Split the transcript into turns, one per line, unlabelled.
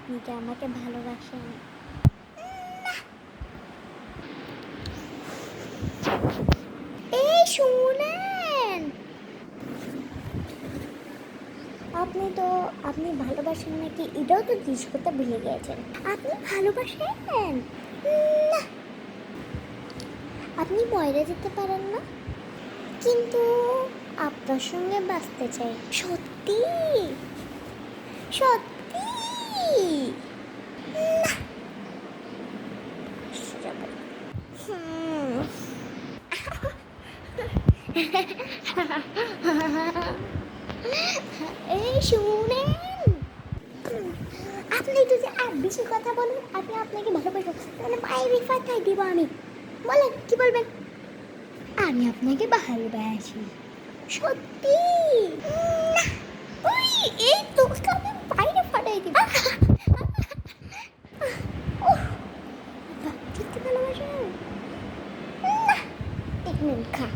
আপনি কি আমাকে ভালোবাসেন? এই শুনেন, আপনি ভালোবাসেন নাকি এটাও তো জিজ্ঞেস করতে ভুলে গিয়েছেন। আপনি ভালোবাসেন? না, আপনি বাইরে যেতে পারেন না, কিন্তু আপনার সঙ্গে বাঁচতে চাই। সত্যি সত্যি। না। হুম। এই শুনেন, আপনি যদি আর বেশি কথা বলেন, আমি আপনাকে ভালোবাসবো, তাহলে বাইরে ফাটাই দিব আমি। বলেন কি বলবেন? আমি আপনাকে ভালোবাসি। সত্যি। না, ওই এই তোকে আমি বাইরে ফাটাই দিব। উফ, সত্যি ভালোবাসেন? না, এক মিনিট খা।